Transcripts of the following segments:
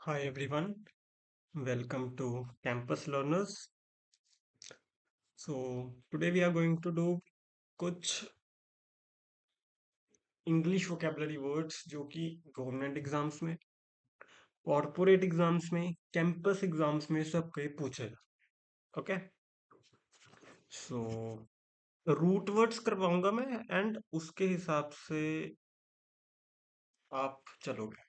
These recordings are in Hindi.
Hi everyone, welcome to Campus Learners. So today we are going to do कुछ इंग्लिश वोकेबलरी वर्ड्स जो कि गवर्नमेंट एग्जाम्स में, कॉर्पोरेट एग्जाम्स में, कैंपस एग्जाम्स में सब कहीं पूछेगा। ओके, सो रूट वर्ड्स करवाऊंगा मैं एंड उसके हिसाब से आप चलोगे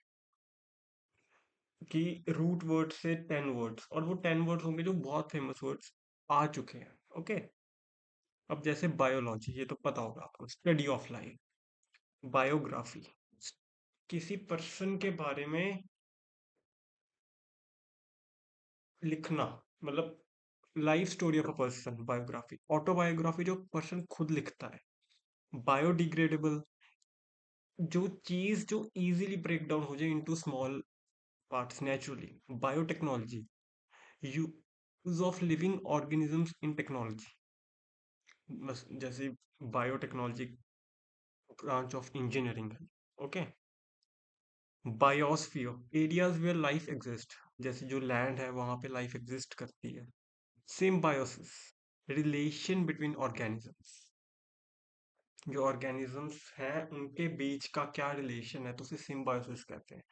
कि रूट वर्ड से 10 वर्ड्स और वो 10 वर्ड्स होंगे जो बहुत फेमस वर्ड्स आ चुके हैं। ओके, अब जैसे बायोलॉजी, ये तो पता होगा आपको, स्टडी ऑफ लाइफ। बायोग्राफी, किसी पर्सन के बारे में लिखना, मतलब life story of a person, biography. Autobiography जो पर्सन खुद लिखता है। बायोडिग्रेडेबल, जो चीज जो इजीली ब्रेक डाउन हो जाए into small parts naturally. Biotechnology, use of living organisms in technology, बस जैसे बायोटेक्नोलॉजी ब्रांच ऑफ इंजीनियरिंग है। Okay, biosphere, areas where life exist, जैसे जो लैंड है वहां पे लाइफ एग्जिस्ट करती है। सिम्बायोसिस, रिलेशन बिटवीन ऑर्गेनिजम्स, जो ऑर्गेनिजम्स हैं उनके बीच का क्या रिलेशन है, तो उसे सिम्बायोसिस कहते हैं।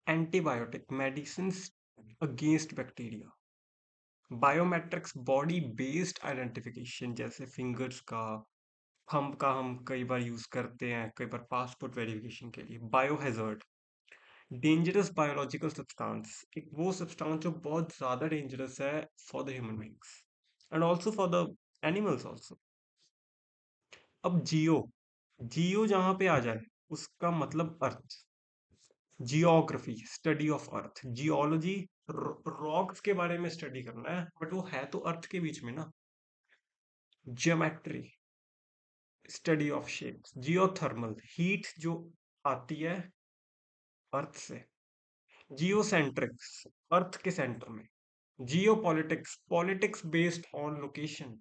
Antibiotic, medicine against bacteria. Biometrics, body based identification, जैसे फिंगर्स का, थंब का हम कई बार यूज करते हैं, कई बार पासपोर्ट वेरिफिकेशन के लिए। बायोहैजर्ड, डेंजरस बायोलॉजिकल सब्सटेंस, एक वो सब्सटेंस जो बहुत ज्यादा डेंजरस है for the human beings and also for the animals also. अब जियो, जियो जहां पे आ जाए उसका मतलब earth. Geography, study of earth. Geology, rocks के बारे में स्टडी करना है, बट वो है तो अर्थ के बीच में ना। Geometry, study of shapes. Geothermal, heat जो आती है अर्थ से। जियोसेंट्रिक्स, अर्थ के सेंटर में। Geo politics, politics based on location.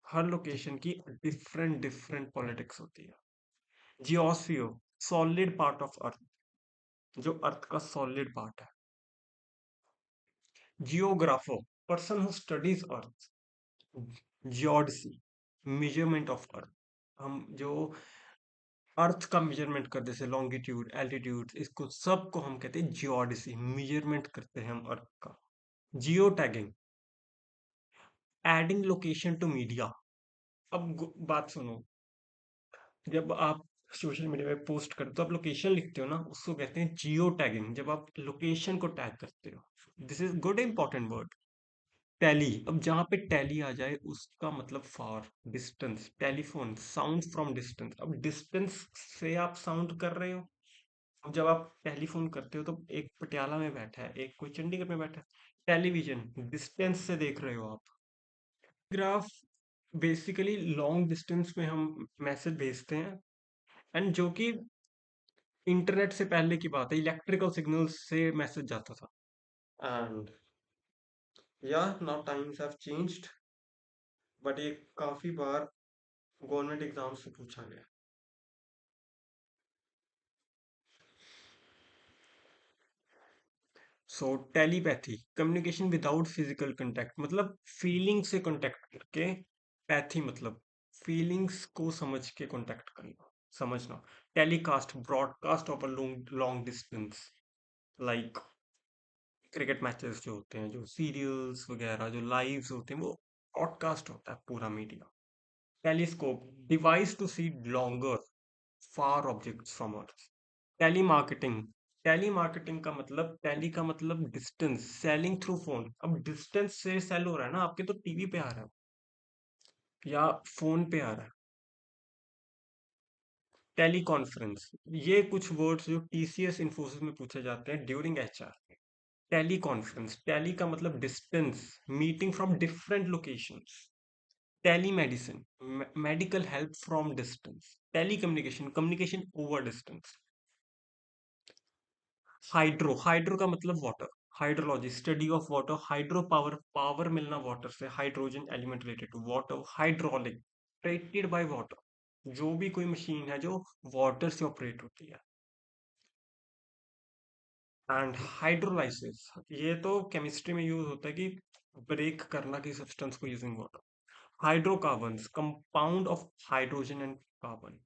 हर लोकेशन की डिफरेंट डिफरेंट पॉलिटिक्स होती है। Geosphere, solid part of earth, जो अर्थ का सॉलिड पार्ट है। Geographer, person who studies earth. Geodesy, measurement of earth, हम जो अर्थ का मेजरमेंट करते, जैसे लॉन्गिट्यूड, एल्टीट्यूड, इसको सबको हम कहते हैं जियोडसी, मेजरमेंट करते हैं हम अर्थ का। Geo tagging, adding location to media. अब बात सुनो, जब आप सोशल मीडिया पे पोस्ट करते हो, आप लोकेशन लिखते हो ना, उसको कहते हैं जियो टैगिंग, जब आप लोकेशन को टैग करते हो। This is good important word. Tele, अब जहां पे टैली आ जाए उसका मतलब far, distance. Telephone, sound from distance, अब डिस्टेंस से आप साउंड कर रहे हो। अब जब आप टेलीफोन करते हो तो एक पटियाला में बैठा है, एक कोई चंडीगढ़ में बैठा है। टेलीविजन, डिस्टेंस से देख रहे हो आप। ग्राफ, बेसिकली लॉन्ग डिस्टेंस में हम मैसेज भेजते हैं, एंड जो कि इंटरनेट से पहले की बात है, इलेक्ट्रिकल सिग्नल्स से मैसेज जाता था। एंड या now times have changed, but ये काफी बार गवर्नमेंट एग्जाम से पूछा गया। So telepathy, communication without physical contact, मतलब फीलिंग से कांटेक्ट करके। पैथी मतलब फीलिंग्स को समझ के कांटेक्ट करना, समझना। Telecast, broadcast of a long long distance, like cricket matches जो होते हैं, जो सीरियल्स वगैरह जो लाइव्स होते हैं, वो ब्रॉडकास्ट होता है पूरा media. Telescope, device to see longer far objects from earth. Telemarketing, telemarketing का मतलब, टेली का मतलब डिस्टेंस, सेलिंग थ्रू फोन। अब डिस्टेंस से सेल हो रहा है ना, आपके तो टीवी पे आ रहा है या फोन पे आ रहा है। टेली कॉन्फ्रेंस, ये कुछ वर्ड्स जो टीसीएस इन्फोसिस में पूछे जाते हैं during HR. Tele conference, tele का मतलब distance, meeting from different locations. Tele medicine, medical help from distance. Tele communication, communication over distance. Hydro, hydro का मतलब water. Hydrology, study of water. Hydro power, power मिलना वाटर से, hydrogen element related to water. Hydraulic, operated by water, जो भी कोई मशीन है जो वाटर से ऑपरेट होती है। एंड हाइड्रोलाइसिस, ये तो केमिस्ट्री में यूज होता है कि ब्रेक करना किसी सब्सटेंस को using water. Hydrocarbons, compound of hydrogen and carbon.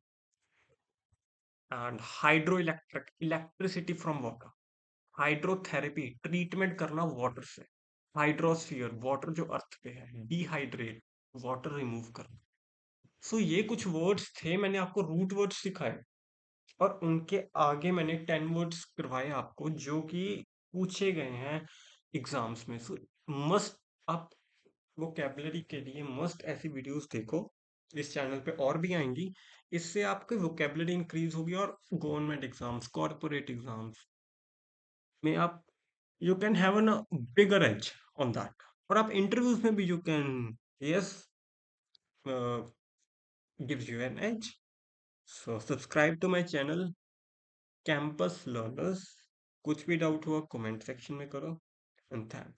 And hydro electric, electricity from water. Hydrotherapy, treatment करना वाटर से। हाइड्रोस्फीयर, वाटर जो अर्थ पे है। डिहाइड्रेट, वाटर रिमूव करना। सो ये कुछ वर्ड्स थे, मैंने आपको रूट वर्ड्स सिखाए और उनके आगे मैंने 10 वर्ड्स करवाए आपको जो कि पूछे गए हैं एग्जाम्स में। सो मस्ट, आप वोकेबलरी के लिए मस्ट ऐसी वीडियोस देखो। इस चैनल पे और भी आएंगी। इससे आपकी वोकेबलरी इंक्रीज होगी और गवर्नमेंट एग्जाम्स, कॉर्पोरेट एग्जाम्स में आप, you can have an bigger edge on that. और आप इंटरव्यूज में भी you can, yes, gives you an edge. So subscribe to my channel campus learners. कुछ भी डाउट हुआ कमेंट सेक्शन में करो। And thanks.